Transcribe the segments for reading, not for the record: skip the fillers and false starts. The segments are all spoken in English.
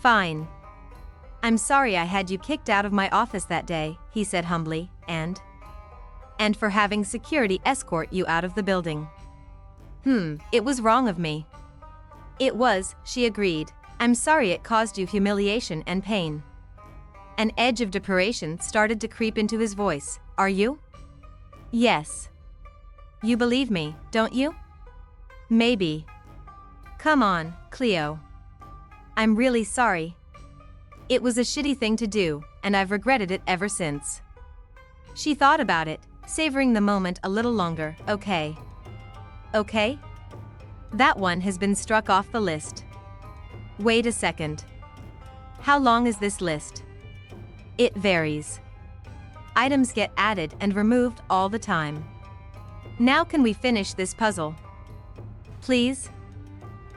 Fine. I'm sorry I had you kicked out of my office that day, he said humbly, and for having security escort you out of the building. It was wrong of me. It was, she agreed. I'm sorry it caused you humiliation and pain. An edge of depression started to creep into his voice. Are you? Yes. You believe me, don't you? Maybe. Come on, Cleo. I'm really sorry. It was a shitty thing to do, and I've regretted it ever since. She thought about it, savoring the moment a little longer. Okay. Okay? That one has been struck off the list. Wait a second. How long is this list? It varies. Items get added and removed all the time. Now can we finish this puzzle? Please?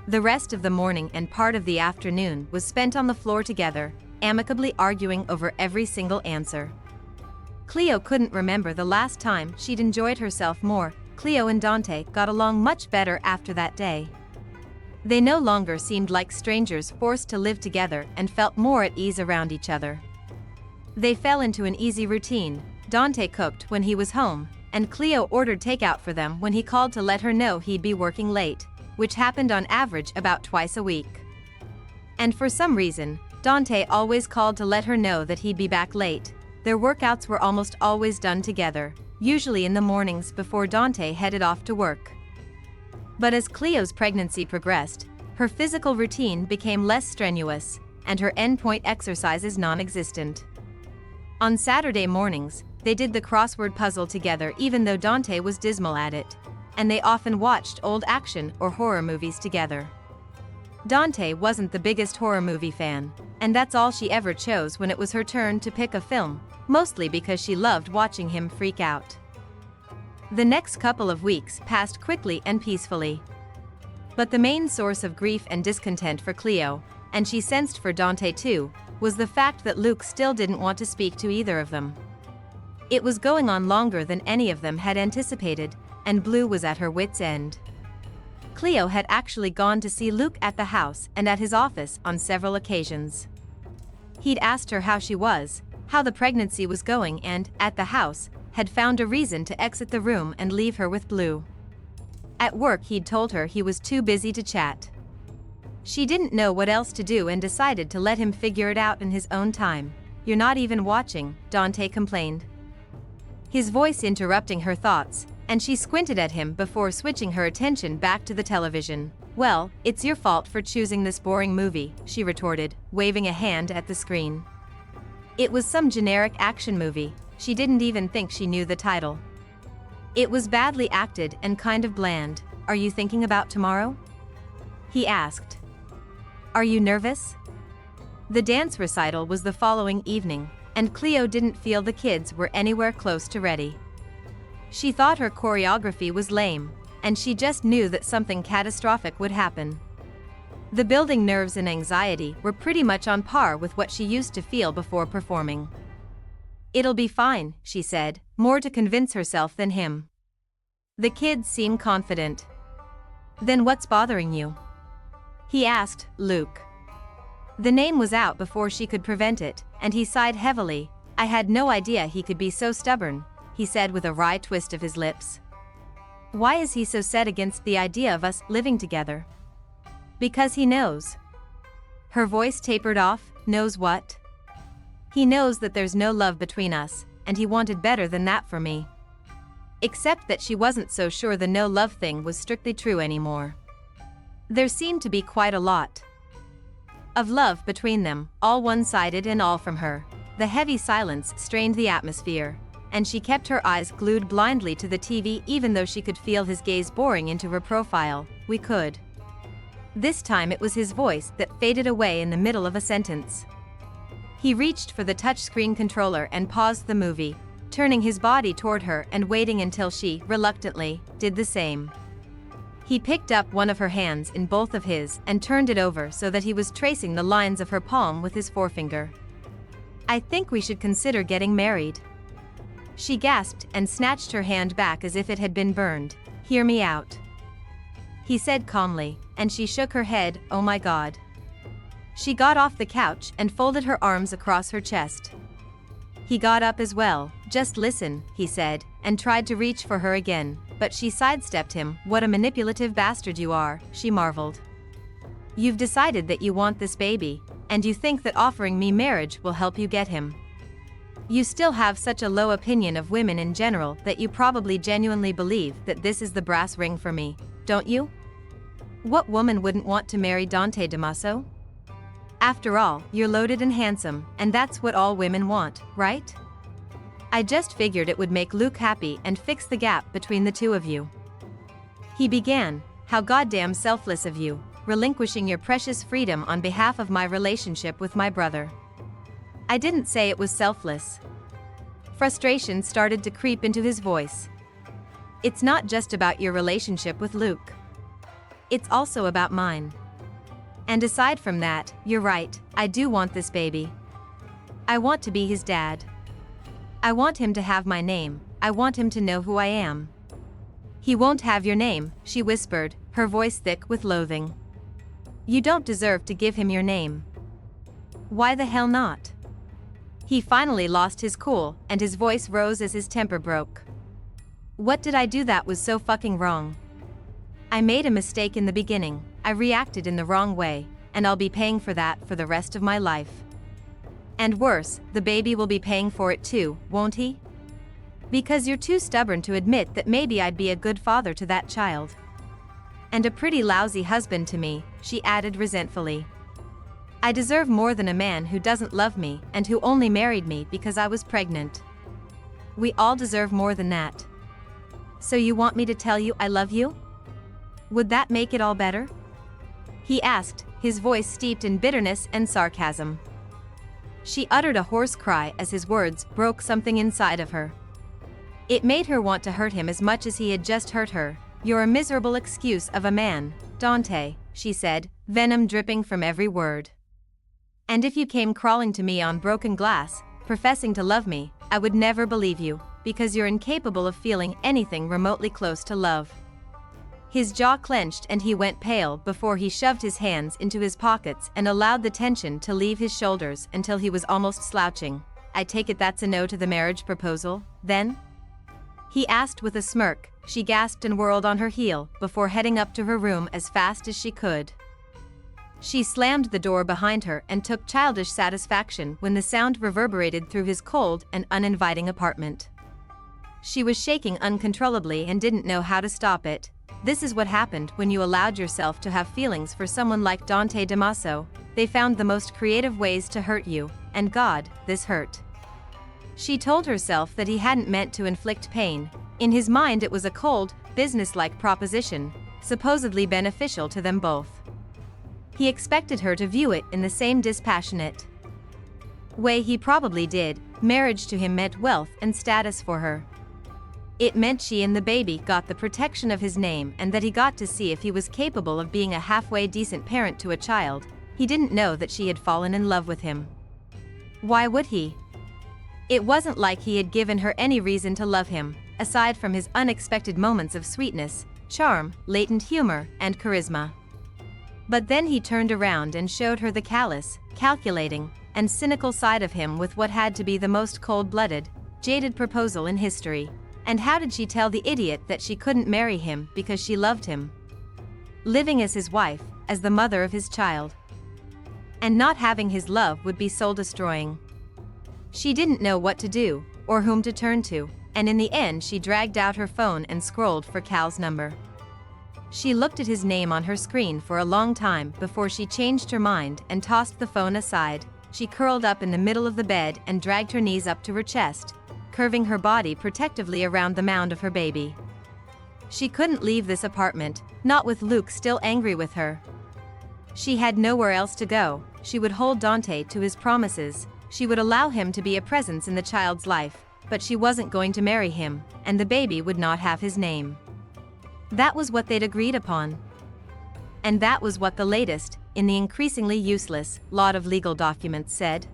The rest of the morning and part of the afternoon was spent on the floor together, amicably arguing over every single answer. Cleo couldn't remember the last time she'd enjoyed herself more. Cleo and Dante got along much better after that day. They no longer seemed like strangers forced to live together and felt more at ease around each other. They fell into an easy routine. Dante cooked when he was home, and Cleo ordered takeout for them when he called to let her know he'd be working late, which happened on average about twice a week. And for some reason, Dante always called to let her know that he'd be back late. Their workouts were almost always done together, usually in the mornings before Dante headed off to work. But as Cleo's pregnancy progressed, her physical routine became less strenuous, and her endpoint exercises non-existent. On Saturday mornings, they did the crossword puzzle together even though Dante was dismal at it, and they often watched old action or horror movies together. Dante wasn't the biggest horror movie fan, and that's all she ever chose when it was her turn to pick a film, mostly because she loved watching him freak out. The next couple of weeks passed quickly and peacefully. But the main source of grief and discontent for Cleo, and she sensed for Dante too, was the fact that Luke still didn't want to speak to either of them. It was going on longer than any of them had anticipated, and Blue was at her wits' end. Cleo had actually gone to see Luke at the house and at his office on several occasions. He'd asked her how she was, how the pregnancy was going, and, at the house, had found a reason to exit the room and leave her with Blue. At work he'd told her he was too busy to chat. She didn't know what else to do and decided to let him figure it out in his own time. You're not even watching, Dante complained. His voice interrupting her thoughts, and she squinted at him before switching her attention back to the television. Well, it's your fault for choosing this boring movie, she retorted, waving a hand at the screen. It was some generic action movie. She didn't even think she knew the title. It was badly acted and kind of bland. Are you thinking about tomorrow? He asked. Are you nervous? The dance recital was the following evening, and Cleo didn't feel the kids were anywhere close to ready. She thought her choreography was lame, and she just knew that something catastrophic would happen. The building nerves and anxiety were pretty much on par with what she used to feel before performing. It'll be fine, she said, more to convince herself than him. The kids seem confident. Then what's bothering you? He asked Luke. The name was out before she could prevent it, and he sighed heavily. I had no idea he could be so stubborn, he said with a wry twist of his lips. Why is he so set against the idea of us living together? Because he knows. Her voice tapered off. Knows what? He knows that there's no love between us, and he wanted better than that for me. Except that she wasn't so sure the no love thing was strictly true anymore. There seemed to be quite a lot of love between them, all one-sided and all from her. The heavy silence strained the atmosphere, and she kept her eyes glued blindly to the TV even though she could feel his gaze boring into her profile. We could. This time it was his voice that faded away in the middle of a sentence. He reached for the touchscreen controller and paused the movie, turning his body toward her and waiting until she, reluctantly, did the same. He picked up one of her hands in both of his and turned it over so that he was tracing the lines of her palm with his forefinger. I think we should consider getting married. She gasped and snatched her hand back as if it had been burned. Hear me out. He said calmly, and she shook her head. Oh my God. She got off the couch and folded her arms across her chest. He got up as well. "Just listen," he said, and tried to reach for her again, but she sidestepped him. "What a manipulative bastard you are," she marveled. "You've decided that you want this baby, and you think that offering me marriage will help you get him. You still have such a low opinion of women in general that you probably genuinely believe that this is the brass ring for me, don't you? What woman wouldn't want to marry Dante Damaso? After all, you're loaded and handsome, and that's what all women want, right? I just figured it would make Luke happy and fix the gap between the two of you." He began, "How goddamn selfless of you, relinquishing your precious freedom on behalf of my relationship with my brother." "I didn't say it was selfless." Frustration started to creep into his voice. "It's not just about your relationship with Luke. It's also about mine. And aside from that, you're right, I do want this baby. I want to be his dad. I want him to have my name, I want him to know who I am." "He won't have your name," she whispered, her voice thick with loathing. "You don't deserve to give him your name." "Why the hell not?" He finally lost his cool, and his voice rose as his temper broke. "What did I do that was so fucking wrong? I made a mistake in the beginning, I reacted in the wrong way, and I'll be paying for that for the rest of my life. And worse, the baby will be paying for it too, won't he? Because you're too stubborn to admit that maybe I'd be a good father to that child. And a pretty lousy husband to me," she added resentfully. "I deserve more than a man who doesn't love me and who only married me because I was pregnant. We all deserve more than that. So you want me to tell you I love you? Would that make it all better?" He asked, his voice steeped in bitterness and sarcasm. She uttered a hoarse cry as his words broke something inside of her. It made her want to hurt him as much as he had just hurt her. "You're a miserable excuse of a man, Dante," she said, venom dripping from every word. "And if you came crawling to me on broken glass, professing to love me, I would never believe you, because you're incapable of feeling anything remotely close to love." His jaw clenched and he went pale before he shoved his hands into his pockets and allowed the tension to leave his shoulders until he was almost slouching. "I take it that's a no to the marriage proposal, then?" he asked with a smirk. She gasped and whirled on her heel before heading up to her room as fast as she could. She slammed the door behind her and took childish satisfaction when the sound reverberated through his cold and uninviting apartment. She was shaking uncontrollably and didn't know how to stop it. This is what happened when you allowed yourself to have feelings for someone like Dante Damaso. They found the most creative ways to hurt you, and God, this hurt. She told herself that he hadn't meant to inflict pain. In his mind it was a cold, businesslike proposition, supposedly beneficial to them both. He expected her to view it in the same dispassionate way he probably did. Marriage to him meant wealth and status for her. It meant she and the baby got the protection of his name and that he got to see if he was capable of being a halfway decent parent to a child. He didn't know that she had fallen in love with him. Why would he? It wasn't like he had given her any reason to love him, aside from his unexpected moments of sweetness, charm, latent humor, and charisma. But then he turned around and showed her the callous, calculating, and cynical side of him with what had to be the most cold-blooded, jaded proposal in history. And how did she tell the idiot that she couldn't marry him because she loved him? Living as his wife, as the mother of his child. And not having his love would be soul-destroying. She didn't know what to do, or whom to turn to, and in the end she dragged out her phone and scrolled for Cal's number. She looked at his name on her screen for a long time before she changed her mind and tossed the phone aside. She curled up in the middle of the bed and dragged her knees up to her chest, curving her body protectively around the mound of her baby. She couldn't leave this apartment, not with Luke still angry with her. She had nowhere else to go. She would hold Dante to his promises. She would allow him to be a presence in the child's life, but she wasn't going to marry him, and the baby would not have his name. That was what they'd agreed upon. And that was what the latest, in the increasingly useless, lot of legal documents said.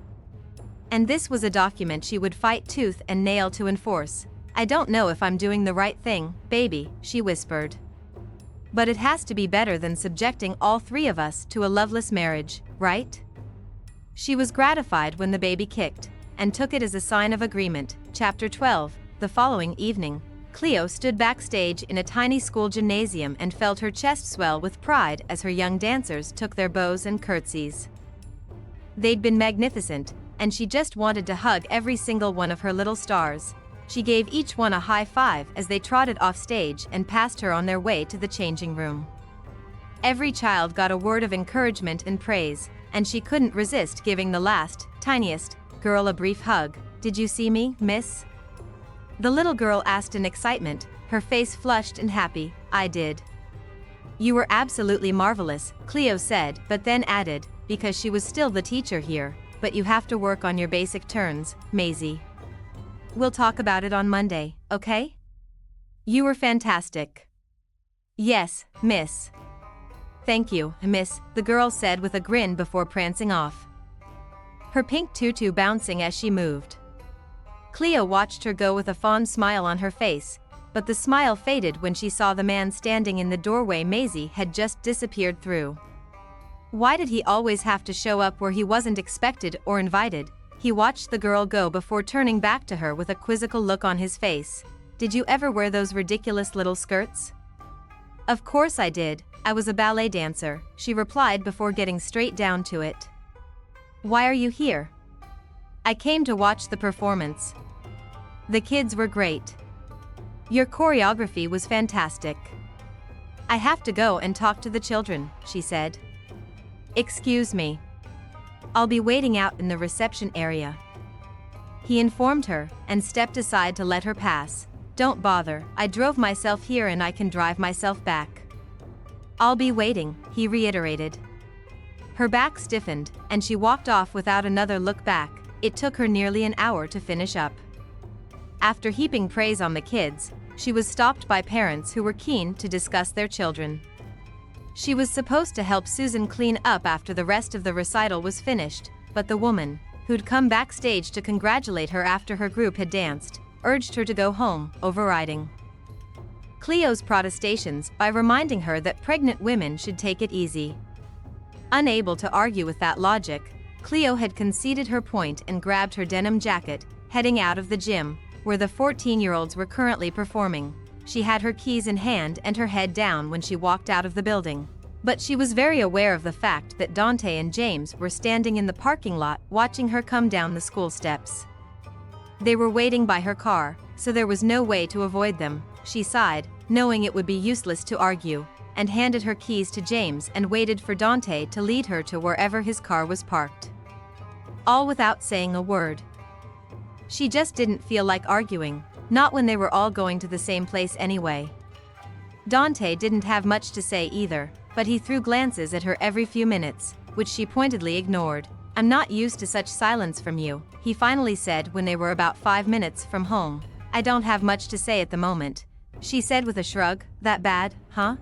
And this was a document she would fight tooth and nail to enforce. "I don't know if I'm doing the right thing, baby," she whispered. "But it has to be better than subjecting all three of us to a loveless marriage, right?" She was gratified when the baby kicked, and took it as a sign of agreement. Chapter 12. The following evening, Cleo stood backstage in a tiny school gymnasium and felt her chest swell with pride as her young dancers took their bows and curtsies. They'd been magnificent, and she just wanted to hug every single one of her little stars. She gave each one a high five as they trotted off stage and passed her on their way to the changing room. Every child got a word of encouragement and praise, and she couldn't resist giving the last, tiniest, girl a brief hug. "Did you see me, miss?" the little girl asked in excitement, her face flushed and happy. "I did." "You were absolutely marvelous," Cleo said, but then added, because she was still the teacher here, "but you have to work on your basic turns, Maisie. We'll talk about it on Monday, okay?" "You were fantastic." "Yes, miss." "Thank you, miss," the girl said with a grin before prancing off, her pink tutu bouncing as she moved. Cleo watched her go with a fond smile on her face, but the smile faded when she saw the man standing in the doorway Maisie had just disappeared through. Why did he always have to show up where he wasn't expected or invited? He watched the girl go before turning back to her with a quizzical look on his face. "Did you ever wear those ridiculous little skirts?" "Of course I did, I was a ballet dancer," she replied before getting straight down to it. "Why are you here?" "I came to watch the performance. The kids were great. Your choreography was fantastic." "I have to go and talk to the children," she said. "Excuse me. I'll be waiting out in the reception area," he informed her, and stepped aside to let her pass. "Don't bother, I drove myself here and I can drive myself back." "I'll be waiting," he reiterated. Her back stiffened, and she walked off without another look back. It took her nearly an hour to finish up. After heaping praise on the kids, she was stopped by parents who were keen to discuss their children. She was supposed to help Susan clean up after the rest of the recital was finished, but the woman, who'd come backstage to congratulate her after her group had danced, urged her to go home, overriding Cleo's protestations by reminding her that pregnant women should take it easy. Unable to argue with that logic, Cleo had conceded her point and grabbed her denim jacket, heading out of the gym, where the 14-year-olds were currently performing. She had her keys in hand and her head down when she walked out of the building. But she was very aware of the fact that Dante and James were standing in the parking lot watching her come down the school steps. They were waiting by her car, so there was no way to avoid them. She sighed, knowing it would be useless to argue, and handed her keys to James and waited for Dante to lead her to wherever his car was parked. All without saying a word. She just didn't feel like arguing, not when they were all going to the same place anyway. Dante didn't have much to say either, but he threw glances at her every few minutes, which she pointedly ignored. "I'm not used to such silence from you," he finally said when they were about 5 minutes from home. "I don't have much to say at the moment," she said with a shrug. "That bad, huh?"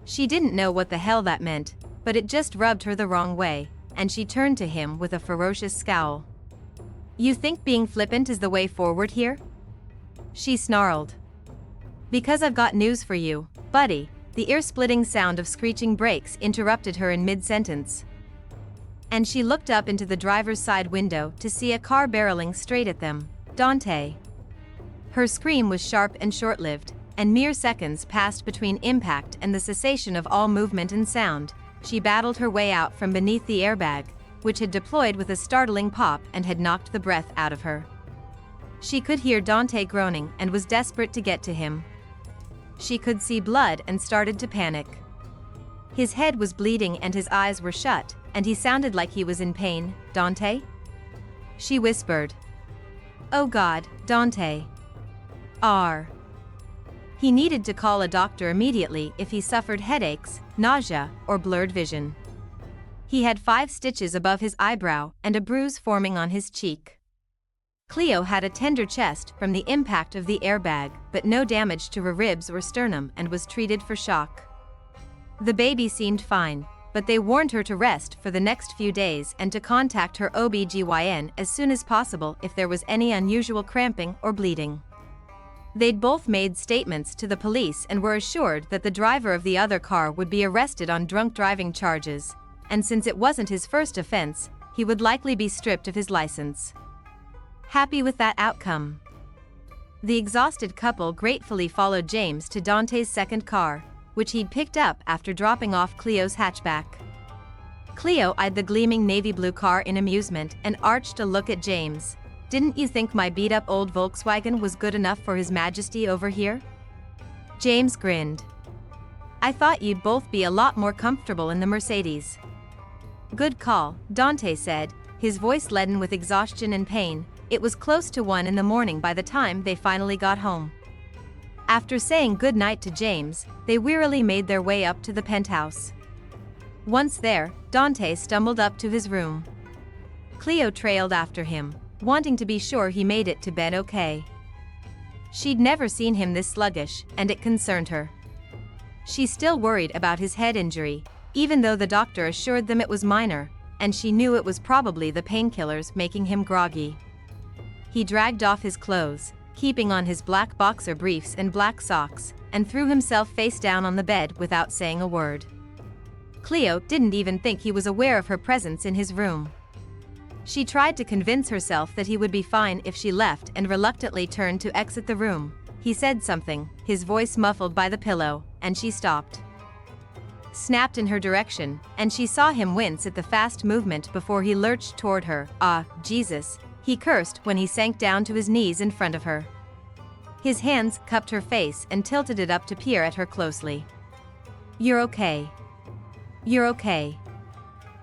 She didn't know what the hell that meant, but it just rubbed her the wrong way, and she turned to him with a ferocious scowl. "You think being flippant is the way forward here?" she snarled. "Because I've got news for you, buddy." The ear-splitting sound of screeching brakes interrupted her in mid-sentence, and she looked up into the driver's side window to see a car barreling straight at them. "Dante!" Her scream was sharp and short-lived, and mere seconds passed between impact and the cessation of all movement and sound. She battled her way out from beneath the airbag, which had deployed with a startling pop and had knocked the breath out of her. She could hear Dante groaning and was desperate to get to him. She could see blood and started to panic. His head was bleeding and his eyes were shut, and he sounded like he was in pain. "Dante?" she whispered. "Oh God, Dante." He needed to call a doctor immediately if he suffered headaches, nausea, or blurred vision. He had 5 stitches above his eyebrow and a bruise forming on his cheek. Cleo had a tender chest from the impact of the airbag, but no damage to her ribs or sternum and was treated for shock. The baby seemed fine, but they warned her to rest for the next few days and to contact her OB/GYN as soon as possible if there was any unusual cramping or bleeding. They'd both made statements to the police and were assured that the driver of the other car would be arrested on drunk driving charges, and since it wasn't his first offense, he would likely be stripped of his license. Happy with that outcome, the exhausted couple gratefully followed James to Dante's second car, which he'd picked up after dropping off Cleo's hatchback. Cleo eyed the gleaming navy blue car in amusement and arched a look at James. "Didn't you think my beat-up old Volkswagen was good enough for His Majesty over here?" James grinned. "I thought you'd both be a lot more comfortable in the Mercedes." "Good call," Dante said, his voice leaden with exhaustion and pain. It was close to 1 in the morning by the time they finally got home. After saying good night to James, they wearily made their way up to the penthouse. Once there, Dante stumbled up to his room. Cleo trailed after him, wanting to be sure he made it to bed okay. She'd never seen him this sluggish, and it concerned her. She still worried about his head injury, even though the doctor assured them it was minor, and she knew it was probably the painkillers making him groggy. He dragged off his clothes, keeping on his black boxer briefs and black socks, and threw himself face down on the bed without saying a word. Cleo didn't even think he was aware of her presence in his room. She tried to convince herself that he would be fine if she left and reluctantly turned to exit the room. He said something, his voice muffled by the pillow, and she stopped. Snapped in her direction, and she saw him wince at the fast movement before he lurched toward her. "Ah, Jesus," he cursed when he sank down to his knees in front of her. His hands cupped her face and tilted it up to peer at her closely. "You're okay. You're okay."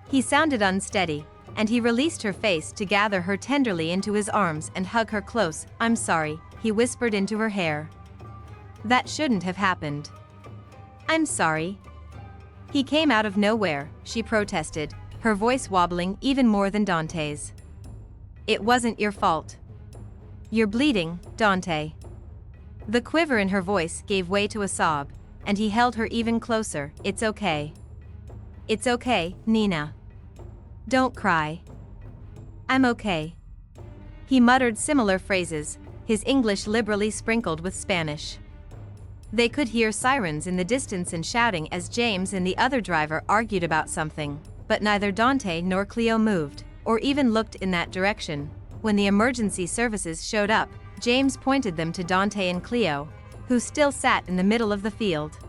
He sounded unsteady, and he released her face to gather her tenderly into his arms and hug her close. "I'm sorry," he whispered into her hair. "That shouldn't have happened." "I'm sorry." He came out of nowhere, she protested, her voice wobbling even more than Dante's. "It wasn't your fault. You're bleeding, Dante." The quiver in her voice gave way to a sob, and he held her even closer. "It's okay. It's okay, Nina. Don't cry. I'm okay." He muttered similar phrases, his English liberally sprinkled with Spanish. They could hear sirens in the distance and shouting as James and the other driver argued about something, but neither Dante nor Cleo moved, or even looked in that direction. When the emergency services showed up, James pointed them to Dante and Cleo, who still sat in the middle of the field.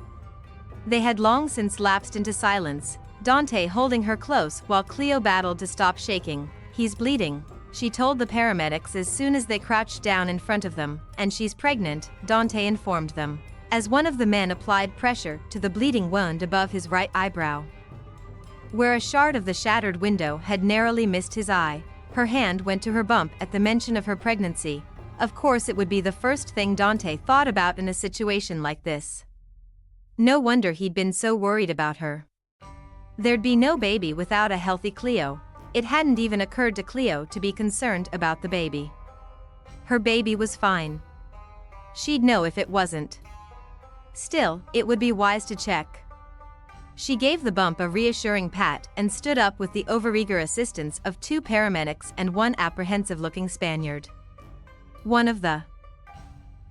They had long since lapsed into silence, Dante holding her close while Cleo battled to stop shaking. "He's bleeding," she told the paramedics as soon as they crouched down in front of them, "and she's pregnant," Dante informed them, as one of the men applied pressure to the bleeding wound above his right eyebrow, where a shard of the shattered window had narrowly missed his eye. Her hand went to her bump at the mention of her pregnancy. Of course it would be the first thing Dante thought about in a situation like this. No wonder he'd been so worried about her. There'd be no baby without a healthy Cleo. It hadn't even occurred to Cleo to be concerned about the baby. Her baby was fine. She'd know if it wasn't. Still, it would be wise to check. She gave the bump a reassuring pat and stood up with the overeager assistance of 2 paramedics and 1 apprehensive-looking Spaniard. One of the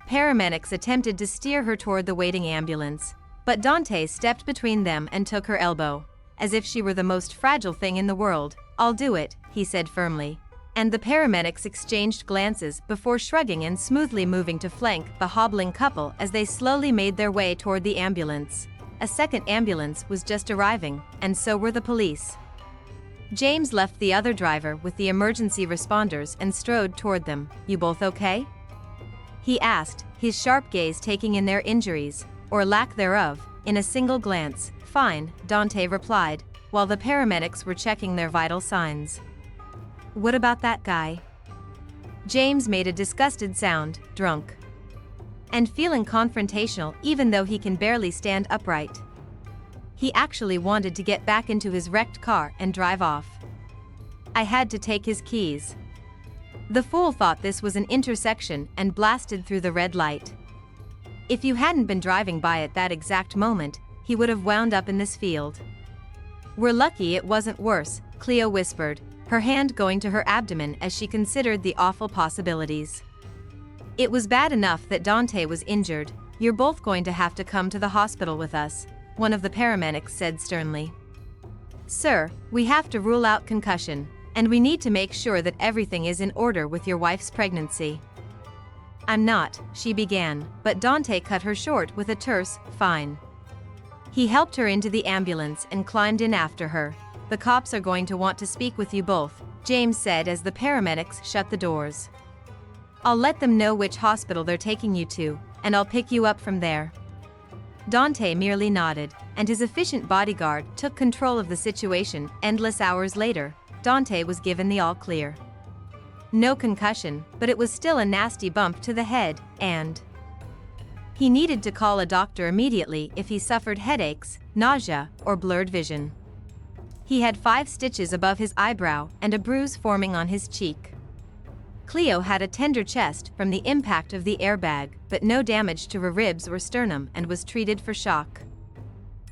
paramedics attempted to steer her toward the waiting ambulance, but Dante stepped between them and took her elbow, as if she were the most fragile thing in the world. "I'll do it," he said firmly, and the paramedics exchanged glances before shrugging and smoothly moving to flank the hobbling couple as they slowly made their way toward the ambulance. A second ambulance was just arriving, and so were the police. James left the other driver with the emergency responders and strode toward them. "You both okay?" he asked, his sharp gaze taking in their injuries, or lack thereof, in a single glance. "Fine," Dante replied, while the paramedics were checking their vital signs. "What about that guy?" James made a disgusted sound. "Drunk. And feeling confrontational even though he can barely stand upright. He actually wanted to get back into his wrecked car and drive off. I had to take his keys." The fool thought this was an intersection and blasted through the red light. If you hadn't been driving by at that exact moment, he would have wound up in this field. "We're lucky it wasn't worse," Cleo whispered, her hand going to her abdomen as she considered the awful possibilities. "It was bad enough that Dante was injured. You're both going to have to come to the hospital with us," one of the paramedics said sternly. "Sir, we have to rule out concussion," And we need to make sure that everything is in order with your wife's pregnancy." "I'm not," she began, but Dante cut her short with a terse, "Fine." He helped her into the ambulance and climbed in after her. "The cops are going to want to speak with you both," James said as the paramedics shut the doors. "I'll let them know which hospital they're taking you to, and I'll pick you up from there." Dante merely nodded, and his efficient bodyguard took control of the situation. Endless hours later, Dante was given the all clear. No concussion, but it was still a nasty bump to the head, and he needed to call a doctor immediately if he suffered headaches, nausea, or blurred vision. He had 5 stitches above his eyebrow and a bruise forming on his cheek. Cleo had a tender chest from the impact of the airbag, but no damage to her ribs or sternum and was treated for shock.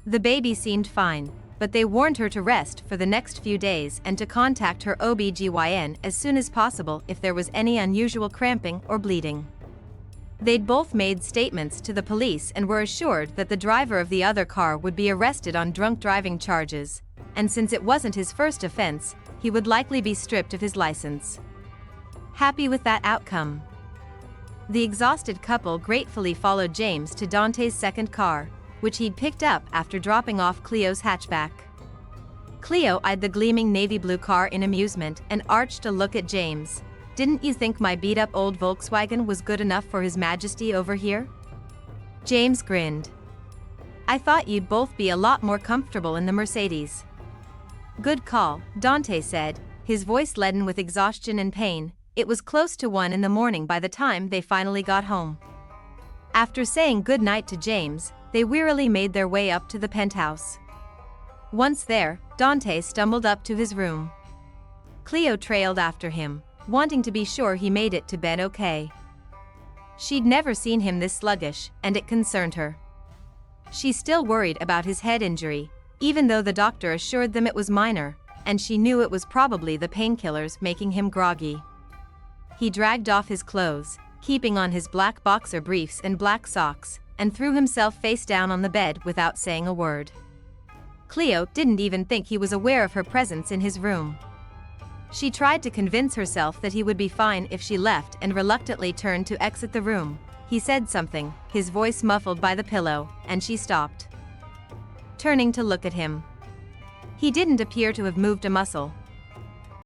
The baby seemed fine, but they warned her to rest for the next few days and to contact her OB/GYN as soon as possible if there was any unusual cramping or bleeding. They'd both made statements to the police and were assured that the driver of the other car would be arrested on drunk driving charges, and since it wasn't his first offense, he would likely be stripped of his license. Happy with that outcome, the exhausted couple gratefully followed James to Dante's second car, which he'd picked up after dropping off Cleo's hatchback. Cleo eyed the gleaming navy blue car in amusement and arched a look at James. "Didn't you think my beat-up old Volkswagen was good enough for His Majesty over here?" James grinned. "I thought you'd both be a lot more comfortable in the Mercedes." "Good call," Dante said, his voice leaden with exhaustion and pain. It was close to 1 in the morning by the time they finally got home. After saying good night to James, they wearily made their way up to the penthouse. Once there, Dante stumbled up to his room. Cleo trailed after him, wanting to be sure he made it to bed okay. She'd never seen him this sluggish, and it concerned her. She still worried about his head injury, even though the doctor assured them it was minor, and she knew it was probably the painkillers making him groggy. He dragged off his clothes, keeping on his black boxer briefs and black socks, and threw himself face down on the bed without saying a word. Cleo didn't even think he was aware of her presence in his room. She tried to convince herself that he would be fine if she left and reluctantly turned to exit the room. He said something, his voice muffled by the pillow, and she stopped, turning to look at him. He didn't appear to have moved a muscle,